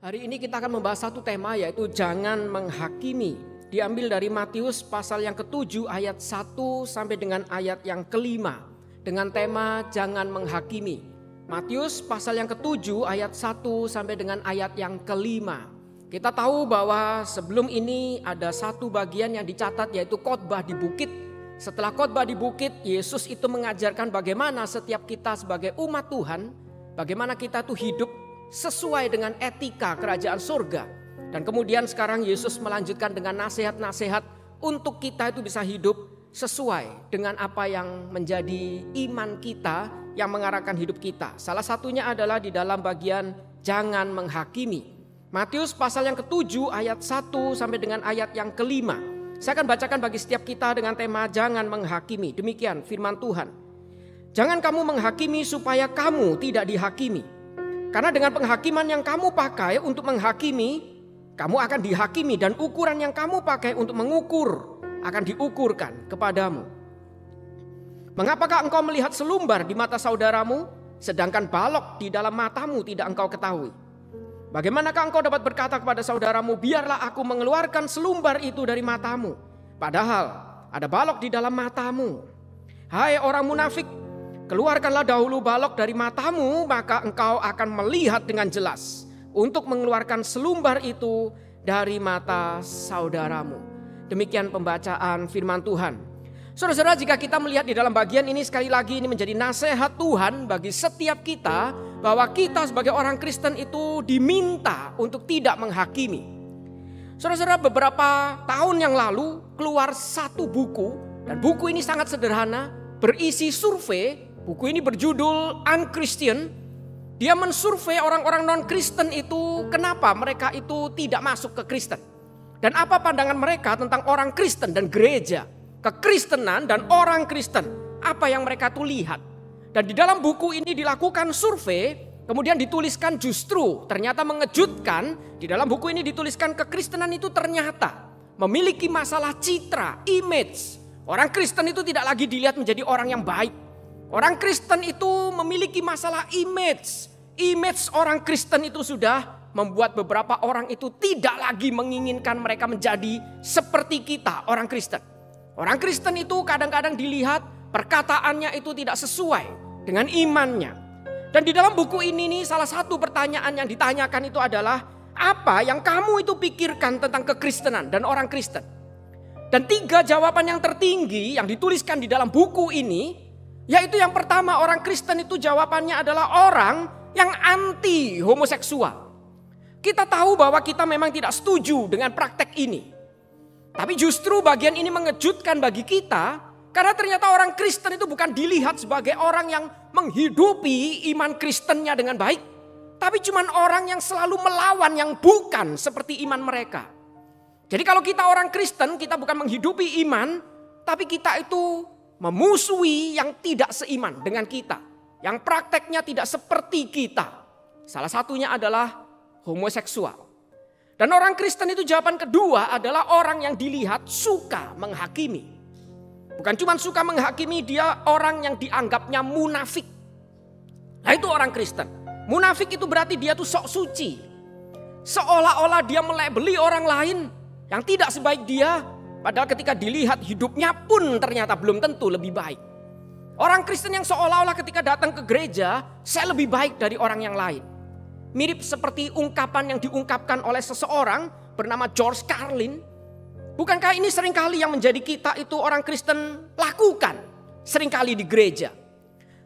Hari ini kita akan membahas satu tema, yaitu jangan menghakimi. Diambil dari Matius pasal yang ke-7 ayat 1 sampai dengan ayat yang ke-5. Dengan tema jangan menghakimi. Matius pasal yang ke-7 ayat 1 sampai dengan ayat yang ke-5. Kita tahu bahwa sebelum ini ada satu bagian yang dicatat, yaitu khotbah di bukit. Setelah khotbah di bukit, Yesus itu mengajarkan bagaimana setiap kita sebagai umat Tuhan, bagaimana kita tuh hidup sesuai dengan etika kerajaan surga. Dan kemudian sekarang Yesus melanjutkan dengan nasihat-nasihat untuk kita itu bisa hidup sesuai dengan apa yang menjadi iman kita, yang mengarahkan hidup kita. Salah satunya adalah di dalam bagian jangan menghakimi. Matius pasal yang ke-7 ayat 1 sampai dengan ayat yang ke-5. Saya akan bacakan bagi setiap kita dengan tema jangan menghakimi. Demikian firman Tuhan. Jangan kamu menghakimi supaya kamu tidak dihakimi. Karena dengan penghakiman yang kamu pakai untuk menghakimi, kamu akan dihakimi, dan ukuran yang kamu pakai untuk mengukur akan diukurkan kepadamu. Mengapakah engkau melihat selumbar di mata saudaramu, sedangkan balok di dalam matamu tidak engkau ketahui? Bagaimanakah engkau dapat berkata kepada saudaramu, biarlah aku mengeluarkan selumbar itu dari matamu, padahal ada balok di dalam matamu? Hai orang munafik, keluarkanlah dahulu balok dari matamu, maka engkau akan melihat dengan jelas untuk mengeluarkan selumbar itu dari mata saudaramu. Demikian pembacaan firman Tuhan. Saudara-saudara, jika kita melihat di dalam bagian ini, sekali lagi ini menjadi nasihat Tuhan bagi setiap kita, bahwa kita sebagai orang Kristen itu diminta untuk tidak menghakimi. Saudara-saudara, beberapa tahun yang lalu keluar satu buku, dan buku ini sangat sederhana, berisi survei. Buku ini berjudul Unchristian. Dia mensurvei orang-orang non-Kristen itu, kenapa mereka itu tidak masuk ke Kristen. Dan apa pandangan mereka tentang orang Kristen dan gereja, kekristenan dan orang Kristen. Apa yang mereka tuh lihat. Dan di dalam buku ini dilakukan survei, kemudian dituliskan justru ternyata mengejutkan. Di dalam buku ini dituliskan kekristenan itu ternyata memiliki masalah citra, image. Orang Kristen itu tidak lagi dilihat menjadi orang yang baik. Orang Kristen itu memiliki masalah image. Image orang Kristen itu sudah membuat beberapa orang itu tidak lagi menginginkan mereka menjadi seperti kita, orang Kristen. Orang Kristen itu kadang-kadang dilihat perkataannya itu tidak sesuai dengan imannya. Dan di dalam buku ini nih, salah satu pertanyaan yang ditanyakan itu adalah, apa yang kamu itu pikirkan tentang kekristenan dan orang Kristen? Dan 3 jawaban yang tertinggi yang dituliskan di dalam buku ini, yaitu yang pertama, orang Kristen itu jawabannya adalah orang yang anti homoseksual. Kita tahu bahwa kita memang tidak setuju dengan praktek ini. Tapi justru bagian ini mengejutkan bagi kita, karena ternyata orang Kristen itu bukan dilihat sebagai orang yang menghidupi iman Kristennya dengan baik, tapi cuma orang yang selalu melawan yang bukan seperti iman mereka. Jadi kalau kita orang Kristen, kita bukan menghidupi iman, tapi kita itu memusuhi yang tidak seiman dengan kita, yang prakteknya tidak seperti kita. Salah satunya adalah homoseksual. Dan orang Kristen itu jawaban kedua adalah orang yang dilihat suka menghakimi. Bukan cuma suka menghakimi, dia orang yang dianggapnya munafik. Nah itu orang Kristen. Munafik itu berarti dia tuh sok suci. Seolah-olah dia melabeli orang lain yang tidak sebaik dia. Padahal ketika dilihat hidupnya pun ternyata belum tentu lebih baik. Orang Kristen yang seolah-olah ketika datang ke gereja, saya lebih baik dari orang yang lain. Mirip seperti ungkapan yang diungkapkan oleh seseorang bernama George Carlin. Bukankah ini seringkali yang menjadi kita itu orang Kristen lakukan seringkali di gereja.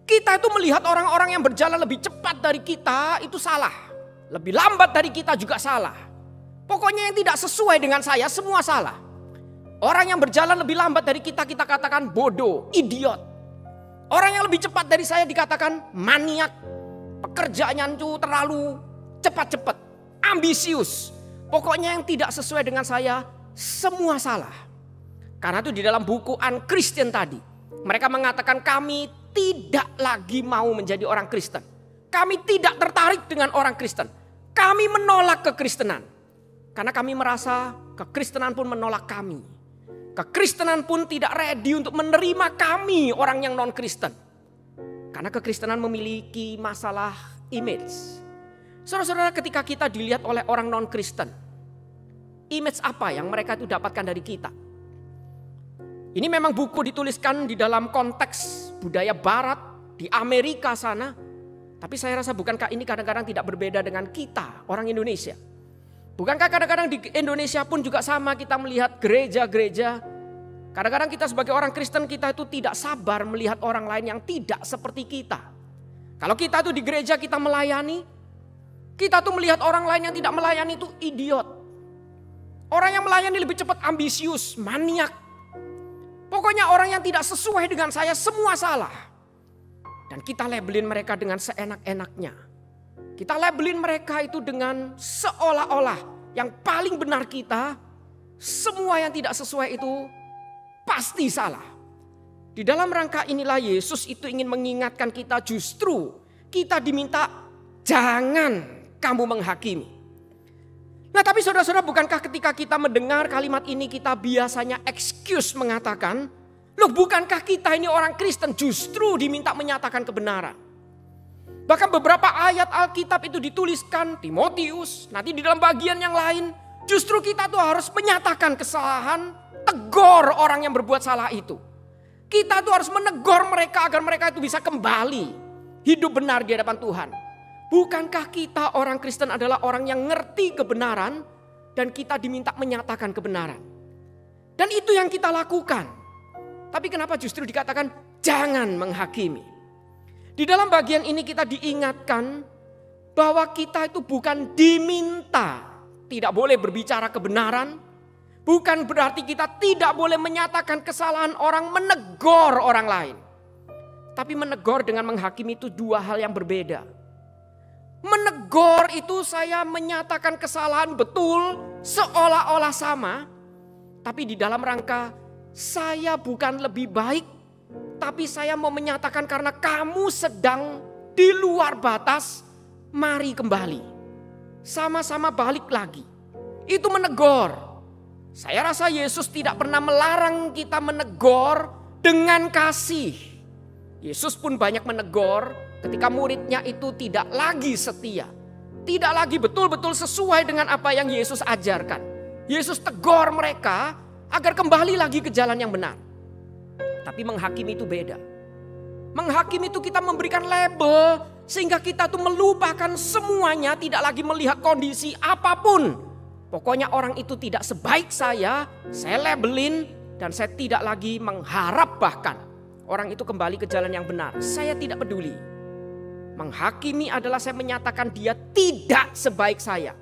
Kita itu melihat orang-orang yang berjalan lebih cepat dari kita itu salah. Lebih lambat dari kita juga salah. Pokoknya yang tidak sesuai dengan saya semua salah. Orang yang berjalan lebih lambat dari kita, kita katakan bodoh, idiot. Orang yang lebih cepat dari saya dikatakan maniak. Pekerjaannya itu terlalu cepat-cepat, ambisius. Pokoknya yang tidak sesuai dengan saya semua salah. Karena itu di dalam buku Unchristian tadi, mereka mengatakan kami tidak lagi mau menjadi orang Kristen. Kami tidak tertarik dengan orang Kristen. Kami menolak kekristenan. Karena kami merasa kekristenan pun menolak kami. Kekristenan pun tidak ready untuk menerima kami orang yang non-Kristen. Karena kekristenan memiliki masalah image. Saudara-saudara, ketika kita dilihat oleh orang non-Kristen, image apa yang mereka itu dapatkan dari kita? Ini memang buku dituliskan di dalam konteks budaya barat di Amerika sana. Tapi saya rasa bukankah ini kadang-kadang tidak berbeda dengan kita orang Indonesia? Bukankah kadang-kadang di Indonesia pun juga sama, kita melihat gereja-gereja. Kadang-kadang kita sebagai orang Kristen, kita itu tidak sabar melihat orang lain yang tidak seperti kita. Kalau kita tuh di gereja kita melayani, kita tuh melihat orang lain yang tidak melayani itu idiot. Orang yang melayani lebih cepat ambisius, maniak. Pokoknya orang yang tidak sesuai dengan saya semua salah. Dan kita labelin mereka dengan seenak-enaknya. Kita labelin mereka itu dengan seolah-olah yang paling benar kita, semua yang tidak sesuai itu pasti salah. Di dalam rangka inilah Yesus itu ingin mengingatkan kita, justru kita diminta jangan kamu menghakimi. Nah, tapi saudara-saudara, bukankah ketika kita mendengar kalimat ini kita biasanya excuse mengatakan, loh, bukankah kita ini orang Kristen justru diminta menyatakan kebenaran? Bahkan beberapa ayat Alkitab itu dituliskan Timotius, nanti di dalam bagian yang lain justru kita tuh harus menyatakan kesalahan, tegur orang yang berbuat salah itu. Kita tuh harus menegur mereka agar mereka itu bisa kembali hidup benar di hadapan Tuhan. Bukankah kita orang Kristen adalah orang yang ngerti kebenaran dan kita diminta menyatakan kebenaran? Dan itu yang kita lakukan. Tapi kenapa justru dikatakan jangan menghakimi? Di dalam bagian ini kita diingatkan bahwa kita itu bukan diminta tidak boleh berbicara kebenaran. Bukan berarti kita tidak boleh menyatakan kesalahan orang, menegur orang lain. Tapi menegur dengan menghakimi itu dua hal yang berbeda. Menegur itu saya menyatakan kesalahan betul seolah-olah sama. Tapi di dalam rangka saya bukan lebih baik. Tapi saya mau menyatakan karena kamu sedang di luar batas, mari kembali. Sama-sama balik lagi. Itu menegur. Saya rasa Yesus tidak pernah melarang kita menegur dengan kasih. Yesus pun banyak menegur ketika muridnya itu tidak lagi setia. Tidak lagi betul-betul sesuai dengan apa yang Yesus ajarkan. Yesus tegur mereka agar kembali lagi ke jalan yang benar. Tapi menghakimi itu beda. Menghakimi itu kita memberikan label sehingga kita tuh melupakan semuanya, tidak lagi melihat kondisi apapun. Pokoknya orang itu tidak sebaik saya labelin dan saya tidak lagi mengharap bahkan orang itu kembali ke jalan yang benar. Saya tidak peduli. Menghakimi adalah saya menyatakan dia tidak sebaik saya.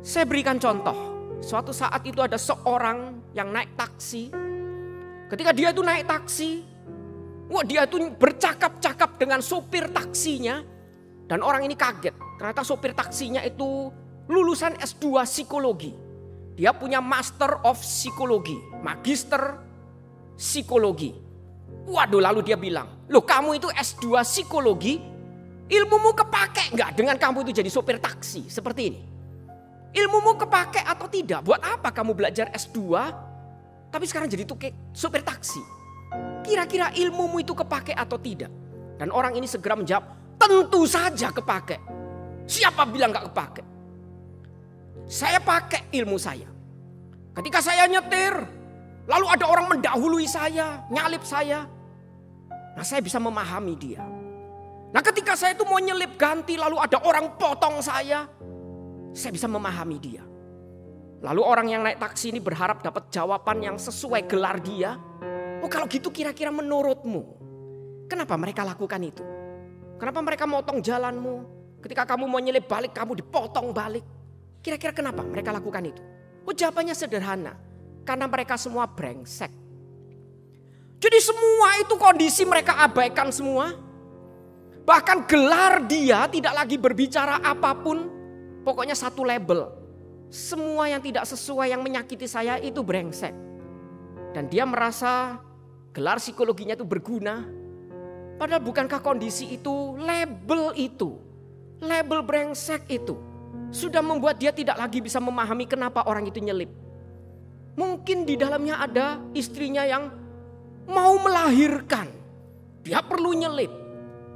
Saya berikan contoh. Suatu saat itu ada seorang yang naik taksi. Ketika dia itu naik taksi, dia itu bercakap-cakap dengan sopir taksinya. Dan orang ini kaget. Ternyata sopir taksinya itu lulusan S2 psikologi. Dia punya Master of Psikologi, Magister Psikologi. Waduh, lalu dia bilang, loh kamu itu S2 psikologi, ilmumu kepake nggak dengan kamu itu jadi sopir taksi seperti ini? Ilmumu kepake atau tidak? Buat apa kamu belajar S2 tapi sekarang jadi sopir taksi? Kira-kira ilmumu itu kepake atau tidak? Dan orang ini segera menjawab, tentu saja kepake. Siapa bilang gak kepake? Saya pakai ilmu saya. Ketika saya nyetir, lalu ada orang mendahului saya, nyalip saya. Nah, saya bisa memahami dia. Nah, ketika saya itu mau nyelip ganti, lalu ada orang potong saya bisa memahami dia. Lalu orang yang naik taksi ini berharap dapat jawaban yang sesuai gelar dia. Oh, kalau gitu kira-kira menurutmu, kenapa mereka lakukan itu? Kenapa mereka motong jalanmu? Ketika kamu mau nyelip balik, kamu dipotong balik. Kira-kira kenapa mereka lakukan itu? Oh, jawabannya sederhana. Karena mereka semua brengsek. Jadi semua itu kondisi mereka abaikan semua. Bahkan gelar dia tidak lagi berbicara apapun. Pokoknya satu label. Semua yang tidak sesuai yang menyakiti saya itu brengsek. Dan dia merasa gelar psikologinya itu berguna. Padahal bukankah kondisi itu, label brengsek itu sudah membuat dia tidak lagi bisa memahami kenapa orang itu nyelip. Mungkin di dalamnya ada istrinya yang mau melahirkan. Dia perlu nyelip.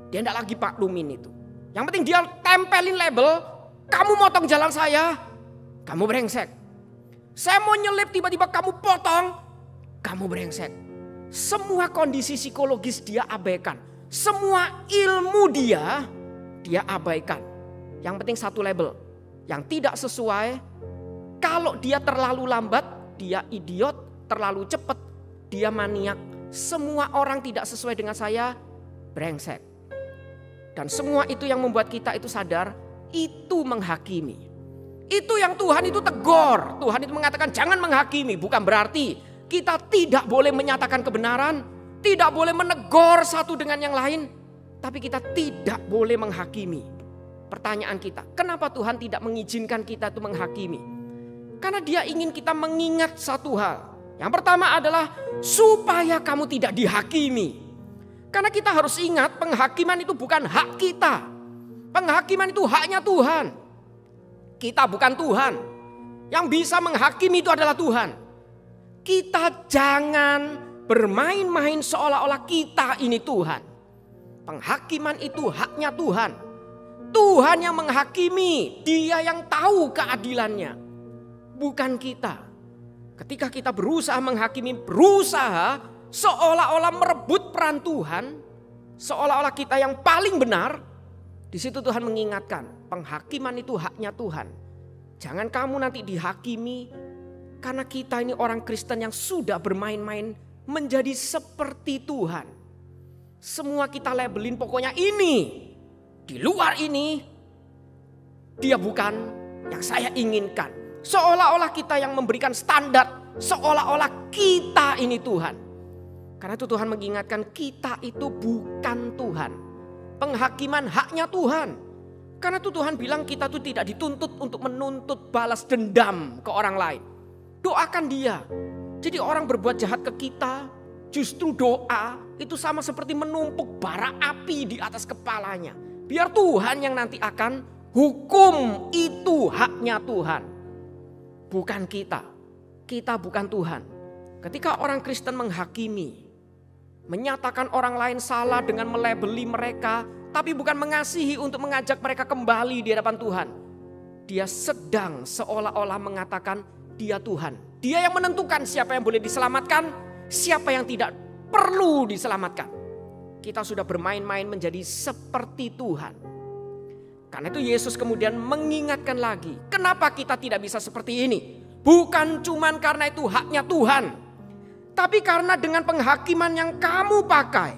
Dia tidak lagi maklumin itu. Yang penting dia tempelin label, kamu motong jalan saya, kamu brengsek. Saya mau nyelip tiba-tiba kamu potong, kamu brengsek. Semua kondisi psikologis dia abaikan. Semua ilmu dia abaikan. Yang penting satu label, yang tidak sesuai. Kalau dia terlalu lambat, dia idiot, terlalu cepat, dia maniak. Semua orang tidak sesuai dengan saya, brengsek. Dan semua itu yang membuat kita itu sadar, itu menghakimi. Itu yang Tuhan itu tegur. Tuhan itu mengatakan jangan menghakimi. Bukan berarti kita tidak boleh menyatakan kebenaran, tidak boleh menegur satu dengan yang lain. Tapi kita tidak boleh menghakimi. Pertanyaan kita, kenapa Tuhan tidak mengizinkan kita itu menghakimi? Karena dia ingin kita mengingat satu hal. Yang pertama adalah supaya kamu tidak dihakimi. Karena kita harus ingat penghakiman itu bukan hak kita. Penghakiman itu haknya Tuhan. Kita bukan Tuhan. Yang bisa menghakimi itu adalah Tuhan. Kita jangan bermain-main seolah-olah kita ini Tuhan. Penghakiman itu haknya Tuhan. Tuhan yang menghakimi, dia yang tahu keadilannya. Bukan kita. Ketika kita berusaha menghakimi, berusaha seolah-olah merebut peran Tuhan, seolah-olah kita yang paling benar, di situ Tuhan mengingatkan, penghakiman itu haknya Tuhan. Jangan kamu nanti dihakimi, karena kita ini orang Kristen yang sudah bermain-main menjadi seperti Tuhan. Semua kita labelin pokoknya ini, di luar ini, dia bukan yang saya inginkan. Seolah-olah kita yang memberikan standar, seolah-olah kita ini Tuhan. Karena itu Tuhan mengingatkan kita itu bukan Tuhan. Penghakiman haknya Tuhan. Karena itu Tuhan bilang kita tuh tidak dituntut untuk menuntut balas dendam ke orang lain. Doakan dia. Jadi orang berbuat jahat ke kita, justru doa itu sama seperti menumpuk bara api di atas kepalanya. Biar Tuhan yang nanti akan hukum, itu haknya Tuhan. Bukan kita. Kita bukan Tuhan. Ketika orang Kristen menghakimi, menyatakan orang lain salah dengan melabeli mereka, tapi bukan mengasihi untuk mengajak mereka kembali di hadapan Tuhan. Dia sedang seolah-olah mengatakan dia Tuhan. Dia yang menentukan siapa yang boleh diselamatkan, siapa yang tidak perlu diselamatkan. Kita sudah bermain-main menjadi seperti Tuhan. Karena itu Yesus kemudian mengingatkan lagi, kenapa kita tidak bisa seperti ini? Bukan cuman karena itu haknya Tuhan, tapi karena dengan penghakiman yang kamu pakai,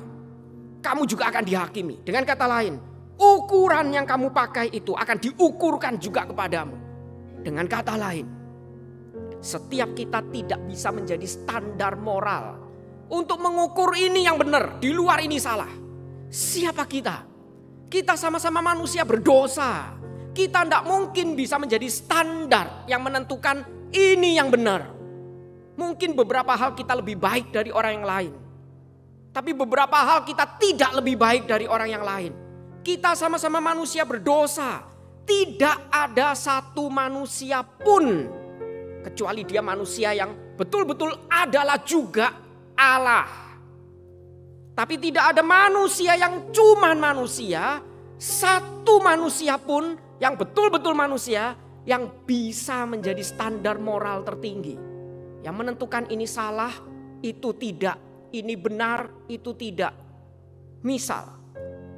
kamu juga akan dihakimi. Dengan kata lain, ukuran yang kamu pakai itu akan diukurkan juga kepadamu. Dengan kata lain, setiap kita tidak bisa menjadi standar moral untuk mengukur ini yang benar, di luar ini salah. Siapa kita? Kita sama-sama manusia berdosa. Kita tidak mungkin bisa menjadi standar yang menentukan ini yang benar. Mungkin beberapa hal kita lebih baik dari orang yang lain. Tapi beberapa hal kita tidak lebih baik dari orang yang lain. Kita sama-sama manusia berdosa. Tidak ada satu manusia pun, kecuali dia manusia yang betul-betul adalah juga Allah. Tapi tidak ada manusia yang cuman manusia, satu manusia pun yang betul-betul manusia yang bisa menjadi standar moral tertinggi. Yang menentukan ini salah, itu tidak, ini benar, itu tidak. Misal,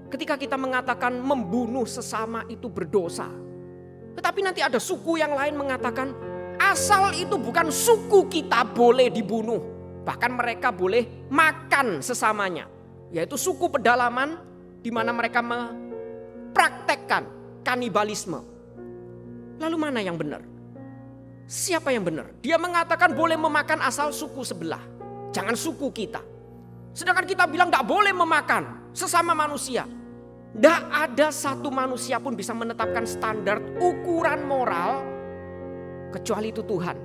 ketika kita mengatakan membunuh sesama itu berdosa. Tetapi nanti ada suku yang lain mengatakan asal itu bukan suku kita boleh dibunuh. Bahkan mereka boleh makan sesamanya. Yaitu suku pedalaman di mana mereka mempraktekkan kanibalisme. Lalu mana yang benar? Siapa yang benar? Dia mengatakan boleh memakan asal suku sebelah. Jangan suku kita. Sedangkan kita bilang tidak boleh memakan sesama manusia. Tidak ada satu manusia pun bisa menetapkan standar ukuran moral kecuali itu Tuhan.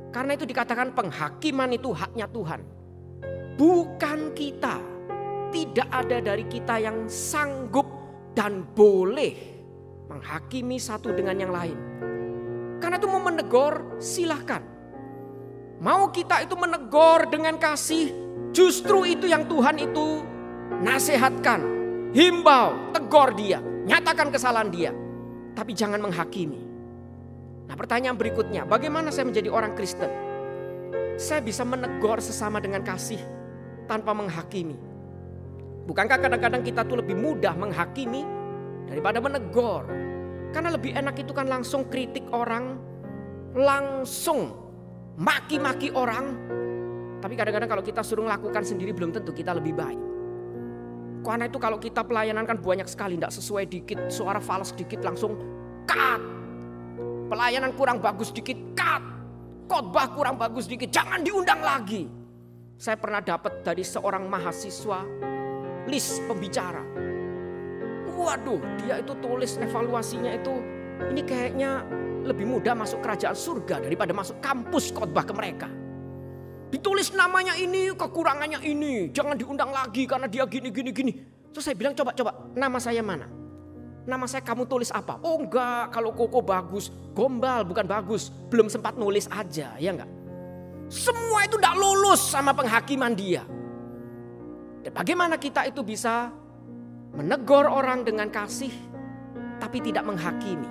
Karena itu dikatakan penghakiman itu haknya Tuhan. Bukan kita. Tidak ada dari kita yang sanggup dan boleh menghakimi satu dengan yang lain. Karena itu mau menegur silahkan. Mau kita itu menegur dengan kasih, justru itu yang Tuhan itu nasihatkan. Himbau, tegur dia. nyatakan kesalahan dia. Tapi jangan menghakimi. Nah, pertanyaan berikutnya, bagaimana saya menjadi orang Kristen? Saya bisa menegur sesama dengan kasih tanpa menghakimi. Bukankah kadang-kadang kita tuh lebih mudah menghakimi daripada menegur? Karena lebih enak itu kan langsung kritik orang, langsung maki-maki orang. Tapi kadang-kadang kalau kita suruh lakukan sendiri belum tentu kita lebih baik. Karena itu kalau kita pelayanan kan banyak sekali, tidak sesuai dikit, suara fals dikit langsung cut. Pelayanan kurang bagus dikit, cut. Khotbah kurang bagus dikit, jangan diundang lagi. Saya pernah dapat dari seorang mahasiswa list pembicara. Waduh, dia itu tulis evaluasinya itu, ini kayaknya lebih mudah masuk kerajaan surga daripada masuk kampus khotbah ke mereka. Ditulis namanya ini, kekurangannya ini, jangan diundang lagi karena dia gini. Terus saya bilang coba nama saya mana? Nama saya kamu tulis apa? Oh enggak, kalau Koko bagus, Gombal bukan bagus, belum sempat nulis aja, ya enggak? Semua itu enggak lulus sama penghakiman dia. Dan bagaimana kita itu bisa menegur orang dengan kasih tapi tidak menghakimi?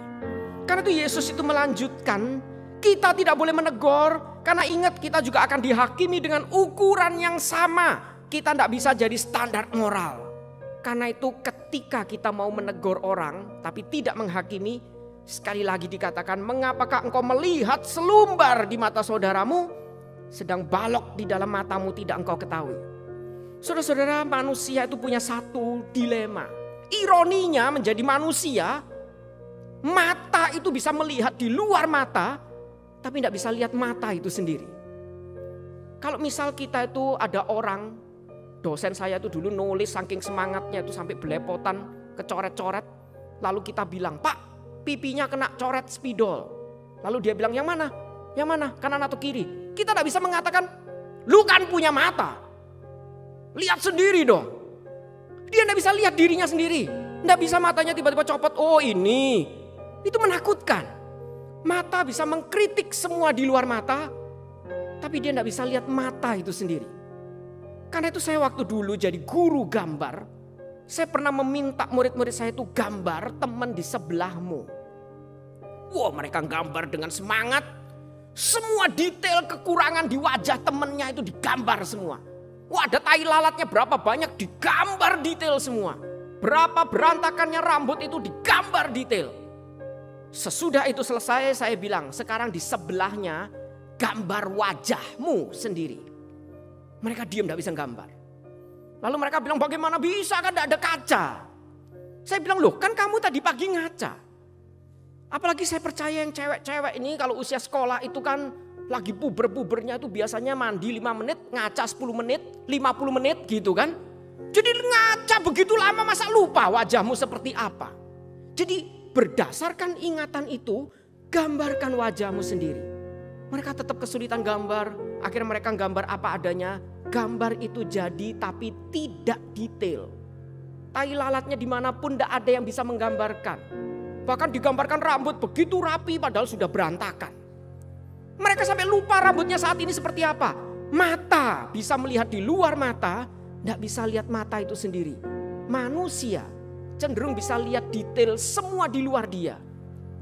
Karena itu Yesus itu melanjutkan, kita tidak boleh menegur karena ingat kita juga akan dihakimi dengan ukuran yang sama. Kita tidak bisa jadi standar moral. Karena itu ketika kita mau menegur orang tapi tidak menghakimi, sekali lagi dikatakan, mengapakah engkau melihat selumbar di mata saudaramu sedang balok di dalam matamu tidak engkau ketahui? Saudara-saudara, manusia itu punya satu dilema. Ironinya menjadi manusia, mata itu bisa melihat di luar mata, tapi tidak bisa lihat mata itu sendiri. Kalau misal kita itu ada orang, dosen saya itu dulu nulis saking semangatnya itu sampai belepotan, kecoret-coret. Lalu kita bilang, Pak, pipinya kena coret spidol. Lalu dia bilang, yang mana? Yang mana? Kanan atau kiri? Kita tidak bisa mengatakan, lu kan punya mata. Lihat sendiri dong. Dia tidak bisa lihat dirinya sendiri. Tidak bisa matanya tiba-tiba copot. Oh ini. Itu menakutkan. Mata bisa mengkritik semua di luar mata. Tapi dia tidak bisa lihat mata itu sendiri. Karena itu saya waktu dulu jadi guru gambar. Saya pernah meminta murid-murid saya itu gambar teman di sebelahmu. Wah, mereka gambar dengan semangat. Semua detail kekurangan di wajah temannya itu digambar semua. Wah, ada tai lalatnya berapa banyak digambar detail semua. Berapa berantakannya rambut itu digambar detail. Sesudah itu selesai saya bilang, sekarang di sebelahnya gambar wajahmu sendiri. Mereka diam, tidak bisa gambar. Lalu mereka bilang, bagaimana bisa, kan tidak ada kaca. Saya bilang, loh kan kamu tadi pagi ngaca. Apalagi saya percaya yang cewek-cewek ini kalau usia sekolah itu kan lagi puber-pubernya itu biasanya mandi 5 menit, ngaca 10 menit, 50 menit gitu kan. Jadi ngaca begitu lama masa lupa wajahmu seperti apa. Jadi berdasarkan ingatan itu gambarkan wajahmu sendiri. Mereka tetap kesulitan gambar, akhirnya mereka gambar apa adanya. Gambar itu jadi tapi tidak detail. Tai lalatnya dimanapun tidak ada yang bisa menggambarkan. Bahkan digambarkan rambut begitu rapi padahal sudah berantakan. Mereka sampai lupa rambutnya saat ini seperti apa. Mata bisa melihat di luar mata, tidak bisa lihat mata itu sendiri. Manusia cenderung bisa lihat detail semua di luar dia.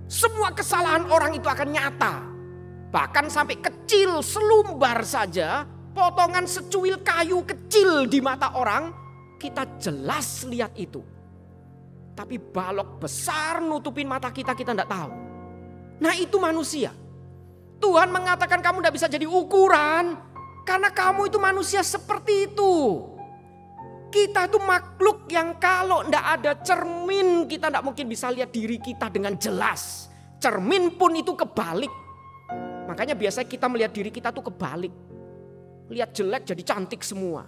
Semua kesalahan orang itu akan nyata. Bahkan sampai kecil selumbar saja, potongan secuil kayu kecil di mata orang, kita jelas lihat itu. Tapi balok besar nutupin mata kita tidak tahu. Nah itu manusia. Tuhan mengatakan kamu tidak bisa jadi ukuran. Karena kamu itu manusia seperti itu. Kita itu makhluk yang kalau tidak ada cermin kita tidak mungkin bisa lihat diri kita dengan jelas. Cermin pun itu kebalik. Makanya biasanya kita melihat diri kita tuh kebalik. Lihat jelek jadi cantik semua.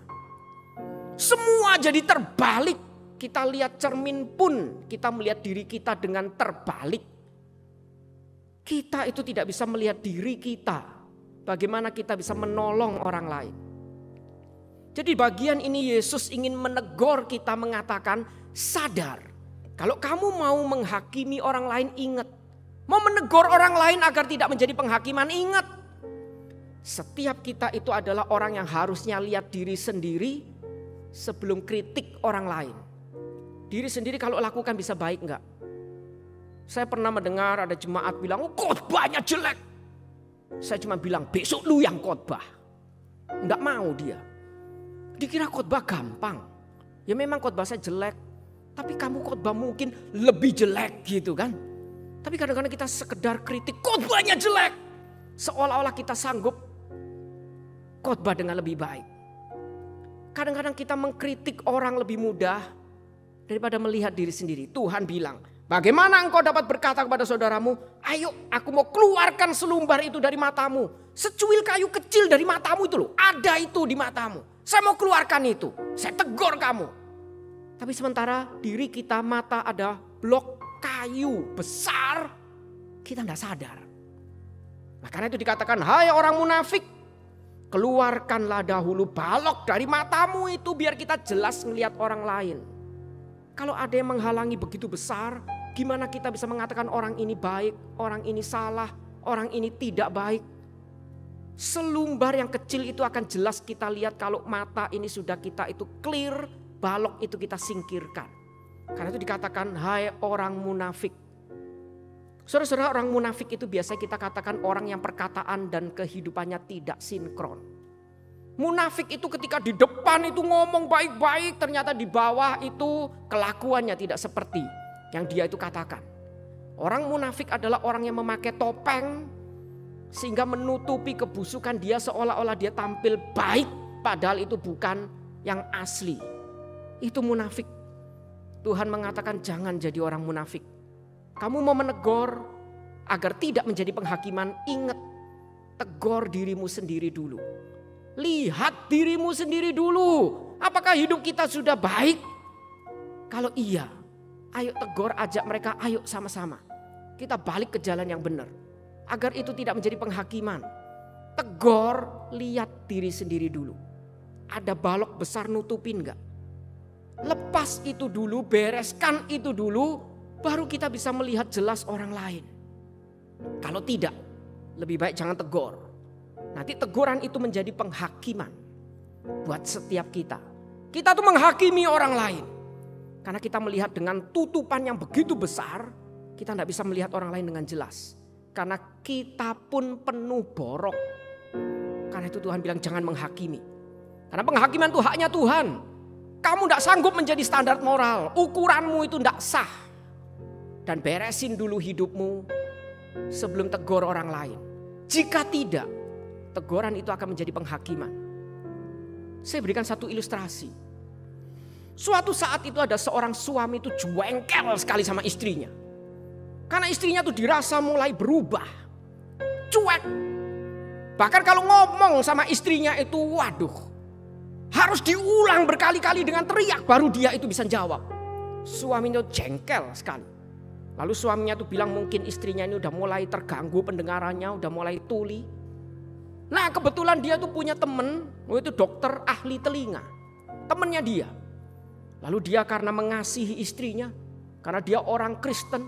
Semua jadi terbalik. Kita lihat cermin pun kita melihat diri kita dengan terbalik. Kita itu tidak bisa melihat diri kita. Bagaimana kita bisa menolong orang lain. Jadi bagian ini Yesus ingin menegur kita mengatakan sadar. Kalau kamu mau menghakimi orang lain ingat. Mau menegur orang lain agar tidak menjadi penghakiman ingat. Setiap kita itu adalah orang yang harusnya lihat diri sendiri sebelum kritik orang lain. Diri sendiri kalau lakukan bisa baik enggak? Saya pernah mendengar ada jemaat bilang, khotbahnya jelek. Saya cuma bilang, besok lu yang khotbah. Enggak mau dia. Dikira khotbah gampang. Ya memang khotbah saya jelek. Tapi kamu khotbah mungkin lebih jelek gitu kan. Tapi kadang-kadang kita sekedar kritik, khotbahnya jelek. Seolah-olah kita sanggup khotbah dengan lebih baik. Kadang-kadang kita mengkritik orang lebih mudah daripada melihat diri sendiri. Tuhan bilang, bagaimana engkau dapat berkata kepada saudaramu, ayo aku mau keluarkan selumbar itu dari matamu. Secuil kayu kecil dari matamu itu loh, ada itu di matamu. Saya mau keluarkan itu, saya tegur kamu. Tapi sementara diri kita mata ada blok kayu besar, kita tidak sadar. Nah, karena itu dikatakan, hai orang munafik, keluarkanlah dahulu balok dari matamu itu biar kita jelas melihat orang lain. Kalau ada yang menghalangi begitu besar, gimana kita bisa mengatakan orang ini baik, orang ini salah, orang ini tidak baik. Selumbar yang kecil itu akan jelas kita lihat kalau mata ini sudah kita itu clear, balok itu kita singkirkan. Karena itu dikatakan, hai orang munafik. Saudara-saudara, orang munafik itu biasa kita katakan orang yang perkataan dan kehidupannya tidak sinkron. Munafik itu ketika di depan itu ngomong baik-baik, ternyata di bawah itu kelakuannya tidak seperti yang dia itu katakan. Orang munafik adalah orang yang memakai topeng sehingga menutupi kebusukan dia seolah-olah dia tampil baik, padahal itu bukan yang asli. Itu munafik. Tuhan mengatakan jangan jadi orang munafik. Kamu mau menegur agar tidak menjadi penghakiman, ingat, tegur dirimu sendiri dulu. Lihat dirimu sendiri dulu. Apakah hidup kita sudah baik? Kalau iya, ayo tegur, ajak mereka, ayo sama-sama. Kita balik ke jalan yang benar. Agar itu tidak menjadi penghakiman. Tegur, lihat diri sendiri dulu. Ada balok besar nutupin enggak? Lepas itu dulu, bereskan itu dulu, baru kita bisa melihat jelas orang lain. Kalau tidak, lebih baik jangan tegur. Nanti teguran itu menjadi penghakiman buat setiap kita. Kita tuh menghakimi orang lain. Karena kita melihat dengan tutupan yang begitu besar, kita tidak bisa melihat orang lain dengan jelas. Karena kita pun penuh borok. Karena itu Tuhan bilang jangan menghakimi. Karena penghakiman itu haknya Tuhan. Kamu tidak sanggup menjadi standar moral. Ukuranmu itu tidak sah. Dan beresin dulu hidupmu sebelum tegur orang lain. Jika tidak, teguran itu akan menjadi penghakiman. Saya berikan satu ilustrasi. Suatu saat itu ada seorang suami itu jengkel sekali sama istrinya. Karena istrinya tuh dirasa mulai berubah. Cuek. Bahkan kalau ngomong sama istrinya itu waduh. Harus diulang berkali-kali dengan teriak baru dia itu bisa jawab. Suaminya jengkel sekali. Lalu suaminya tuh bilang mungkin istrinya ini udah mulai terganggu pendengarannya, udah mulai tuli. Nah kebetulan dia tuh punya temen, itu dokter ahli telinga. Temennya dia. Lalu dia karena mengasihi istrinya, karena dia orang Kristen,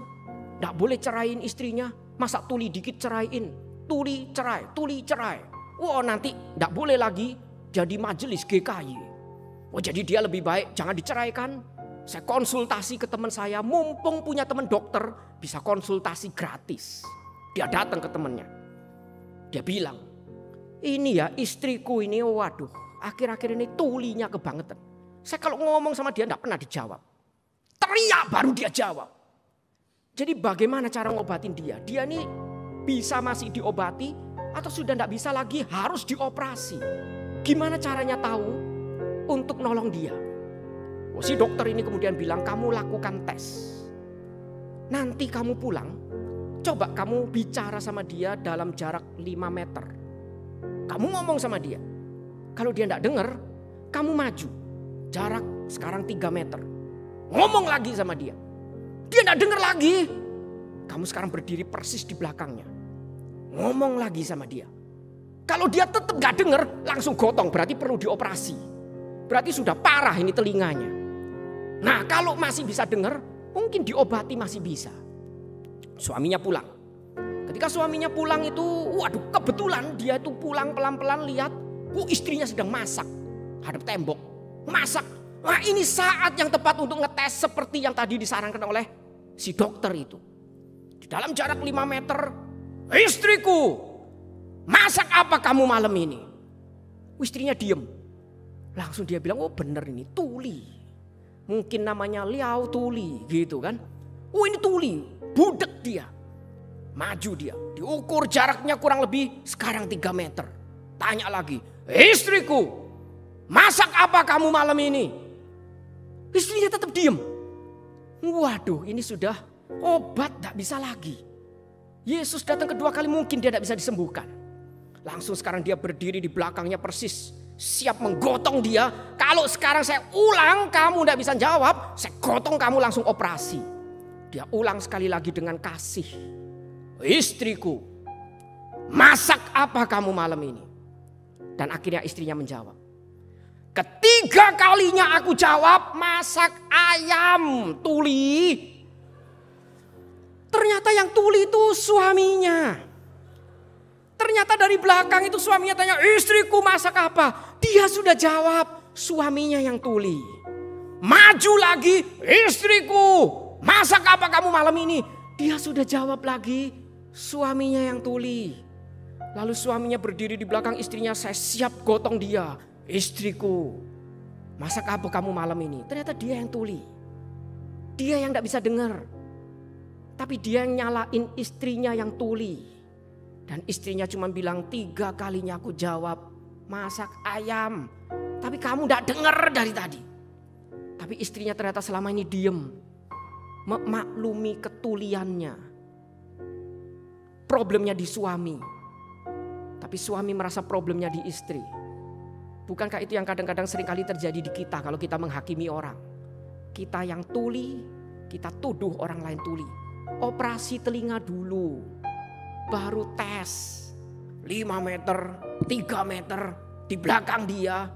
gak boleh ceraiin istrinya. Masa tuli dikit ceraiin, tuli cerai. Wah nanti gak boleh lagi jadi majelis GKY. Oh jadi dia lebih baik jangan diceraikan. Saya konsultasi ke teman saya, mumpung punya teman dokter bisa konsultasi gratis. Dia datang ke temannya. Dia bilang, ini ya istriku ini waduh akhir-akhir ini tulinya kebangetan. Saya kalau ngomong sama dia gak pernah dijawab. Teriak baru dia jawab. Jadi bagaimana cara ngobatin dia? Dia ini bisa masih diobati atau sudah gak bisa lagi harus dioperasi. Gimana caranya tahu untuk nolong dia? Si dokter ini kemudian bilang kamu lakukan tes. Nanti kamu pulang, coba kamu bicara sama dia dalam jarak 5 meter. Kamu ngomong sama dia. Kalau dia gak dengar, kamu maju. Jarak sekarang 3 meter. Ngomong lagi sama dia. Dia gak dengar lagi. Kamu sekarang berdiri persis di belakangnya. Ngomong lagi sama dia. Kalau dia tetap gak dengar, langsung gotong. Berarti perlu dioperasi. Berarti sudah parah ini telinganya. Nah kalau masih bisa dengar, mungkin diobati masih bisa. Suaminya pulang. Ketika suaminya pulang itu, waduh kebetulan dia itu pulang pelan-pelan lihat, istrinya sedang masak. Hadap tembok, masak. Nah, ini saat yang tepat untuk ngetes seperti yang tadi disarankan oleh si dokter itu. Di dalam jarak 5 meter, istriku, masak apa kamu malam ini? Istrinya diem. Langsung dia bilang, oh bener ini tuli. Mungkin namanya liau tuli gitu kan. Oh ini tuli, budek dia. Maju dia, diukur jaraknya kurang lebih sekarang 3 meter. Tanya lagi, istriku, masak apa kamu malam ini? Istrinya tetap diem. Waduh, ini sudah obat tak bisa lagi. Yesus datang kedua kali mungkin dia tidak bisa disembuhkan. Langsung sekarang dia berdiri di belakangnya persis. Siap menggotong dia. Kalau sekarang saya ulang kamu tidak bisa jawab. Saya gotong kamu langsung operasi. Dia ulang sekali lagi dengan kasih. Istriku, masak apa kamu malam ini? Dan akhirnya istrinya menjawab. Ketiga kalinya aku jawab, masak ayam tuli. Ternyata yang tuli itu suaminya. Ternyata dari belakang itu suaminya tanya, istriku masak apa? Dia sudah jawab, suaminya yang tuli. Maju lagi, istriku masak apa kamu malam ini? Dia sudah jawab lagi, suaminya yang tuli. Lalu suaminya berdiri di belakang istrinya, saya siap gotong dia. Istriku, masak apa kamu malam ini? Ternyata dia yang tuli. Dia yang tidak bisa dengar. Tapi dia yang nyalain istrinya yang tuli. Dan istrinya cuma bilang 3 kalinya aku jawab, masak ayam. Tapi kamu tidak dengar dari tadi. Tapi istrinya ternyata selama ini diem. Memaklumi ketuliannya. Problemnya di suami. Tapi suami merasa problemnya di istri. Bukankah itu yang kadang-kadang seringkali terjadi di kita kalau kita menghakimi orang. Kita yang tuli, kita tuduh orang lain tuli. Operasi telinga dulu, baru tes. 5 meter, 3 meter di belakang dia.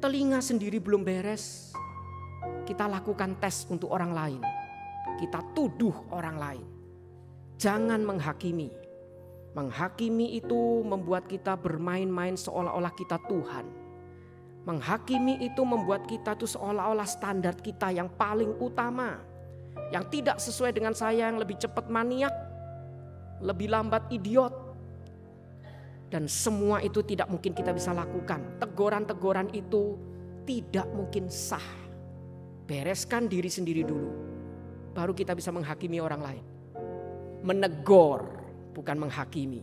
Telinga sendiri belum beres. Kita lakukan tes untuk orang lain. Kita tuduh orang lain. Jangan menghakimi. Menghakimi itu membuat kita bermain-main seolah-olah kita Tuhan. Menghakimi itu membuat kita itu seolah-olah standar kita yang paling utama. Yang tidak sesuai dengan saya, yang lebih cepat maniak, lebih lambat idiot. Dan semua itu tidak mungkin kita bisa lakukan. Teguran-teguran itu tidak mungkin sah. Bereskan diri sendiri dulu. Baru kita bisa menghakimi orang lain. Menegur, bukan menghakimi.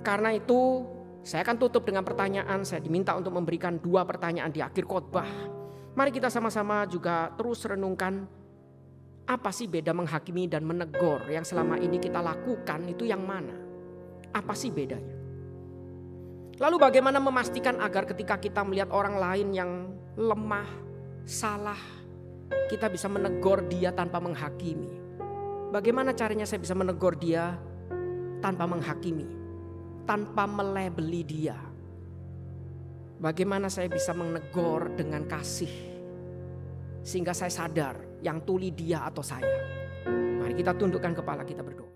Karena itu saya akan tutup dengan pertanyaan. Saya diminta untuk memberikan 2 pertanyaan di akhir khotbah. Mari kita sama-sama juga terus renungkan. Apa sih beda menghakimi dan menegur yang selama ini kita lakukan itu yang mana? Apa sih bedanya? Lalu bagaimana memastikan agar ketika kita melihat orang lain yang lemah, salah, kita bisa menegur dia tanpa menghakimi? Bagaimana caranya saya bisa menegur dia tanpa menghakimi, tanpa melebeli dia? Bagaimana saya bisa menegur dengan kasih sehingga saya sadar yang tuli dia atau saya? Mari kita tundukkan kepala, kita berdoa.